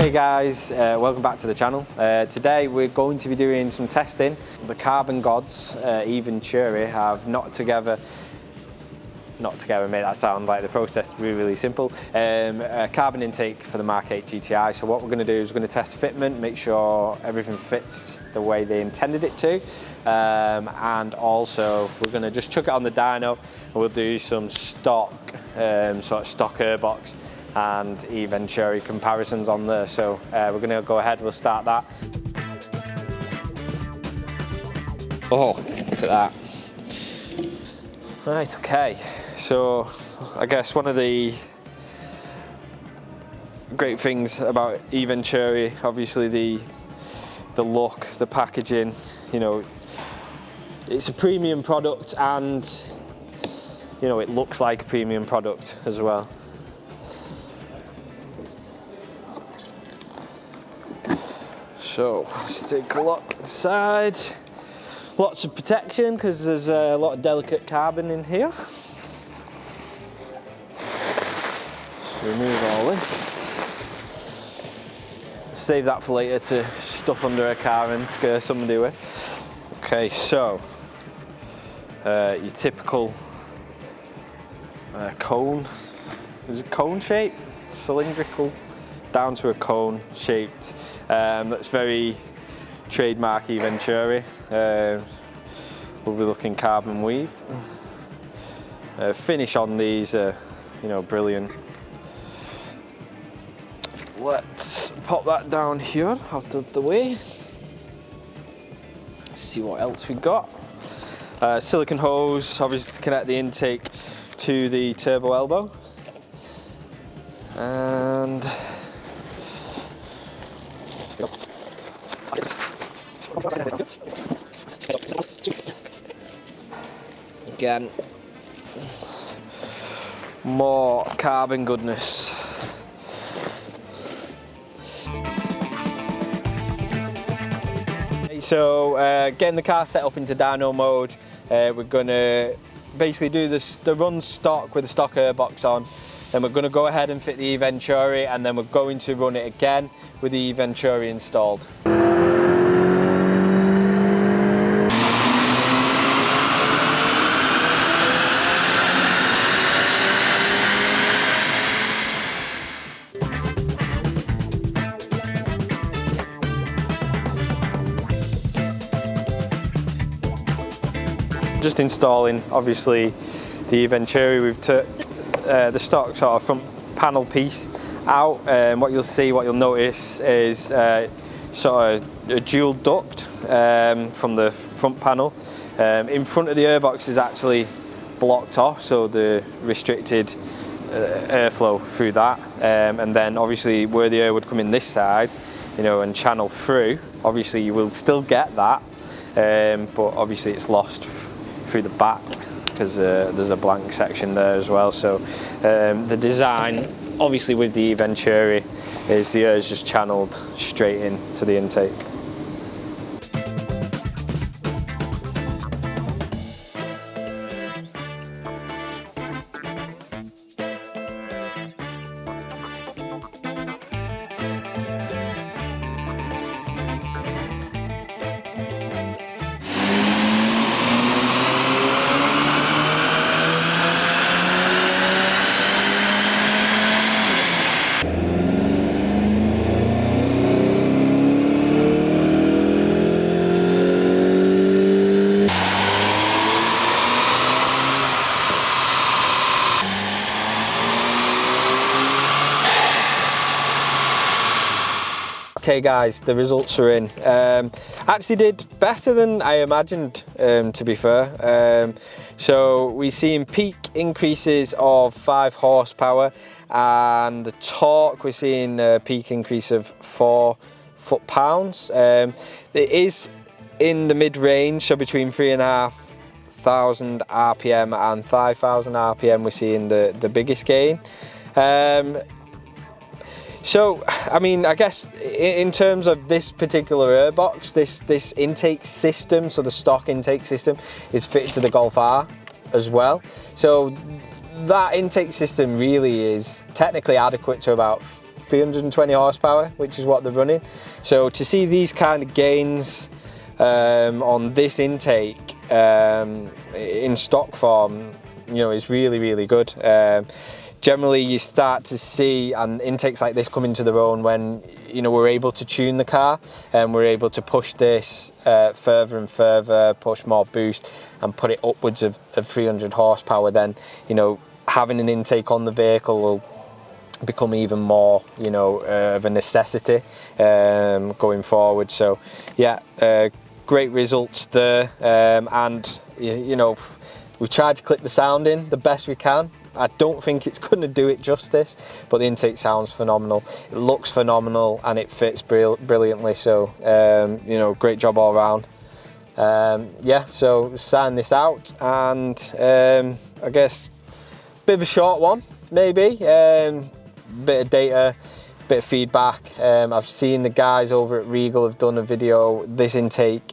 Hey guys, welcome back to the channel. Today we're going to be doing some testing. The carbon gods, EVENTURI, have knocked together, make that sound like the process really simple, a carbon intake for the MK8 GTI. So what we're going to do is we're going to test fitment, make sure everything fits the way they intended it to, and also we're going to just chuck it on the dyno and we'll do some stock, sort of stock airbox and EVENTURI comparisons on there. So we're going to go ahead, we'll start that. Oh, look at that. Right, okay. So I guess one of the great things about EVENTURI, obviously the look, the packaging, you know, it's a premium product and, you know, it looks like a premium product as well. So let's take a look inside. Lots of protection because there's a lot of delicate carbon in here. Let's remove all this. Save that for later to stuff under a car and scare somebody with. Okay, so your typical cone. Is it cone shape? Cylindrical down to a cone shaped. That's very trademark EVENTURI. We'll be looking carbon weave. Finish on these, you know, brilliant. Let's pop that down here, out of the way. See what else we got. Silicone hose, obviously to connect the intake to the turbo elbow. And again, more carbon goodness. So getting the car set up into dyno mode, we're going to basically do the run stock with the stock airbox on. Then we're going to go ahead and fit the EVENTURI, and then we're going to run it again with the EVENTURI installed. Just installing, obviously, the EVENTURI. We've took the stock sort of front panel piece out. What you'll notice is sort of a dual duct from the front panel. In front of the airbox is actually blocked off, so the restricted airflow through that. And then obviously where the air would come in this side, you know, and channel through, obviously you will still get that, but obviously it's lost through the back because there's a blank section there as well. So the design, obviously with the EVENTURI, is the air is just channeled straight into the intake. Okay guys, the results are in. Actually did better than I imagined, to be fair. So we're seeing peak increases of 5 horsepower, and the torque we're seeing a peak increase of 4 foot-pounds. It is in the mid-range, so between 3,500 RPM and 5,000 RPM we're seeing the biggest gain. So, I mean, I guess in terms of this particular airbox, this intake system, so the stock intake system, is fitted to the Golf R as well. So that intake system really is technically adequate to about 320 horsepower, which is what they're running. So to see these kind of gains on this intake in stock form, you know, is really, really good. Generally you start to see intakes like this come into their own when, you know, we're able to tune the car and we're able to push this further and further, push more boost and put it upwards of 300 horsepower. Then, you know, having an intake on the vehicle will become even more, you know, of a necessity going forward. So yeah, great results there, and you know, we tried to clip the sound in the best we can. I don't think it's going to do it justice, but the intake sounds phenomenal, it looks phenomenal, and it fits brilliantly. So you know, great job all around. Yeah, so sign this out, and I guess bit of a short one maybe, bit of data, bit of feedback. I've seen the guys over at Regal have done a video, this intake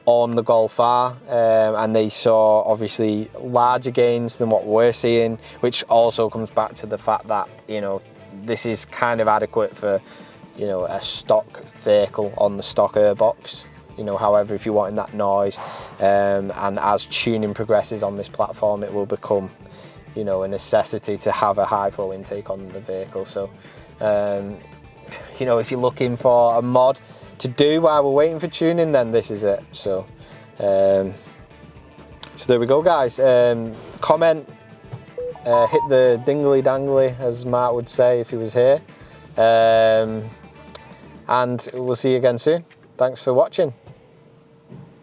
on the Golf R, and they saw obviously larger gains than what we're seeing, which also comes back to the fact that, you know, this is kind of adequate for, you know, a stock vehicle on the stock airbox. You know, however, if you're wanting that noise, and as tuning progresses on this platform, it will become, you know, a necessity to have a high flow intake on the vehicle. So you know, if you're looking for a mod to do while we're waiting for tuning, then this is it. So so there we go, guys. Comment, hit the dingly dangly, as Mark would say if he was here, and we'll see you again soon. Thanks for watching.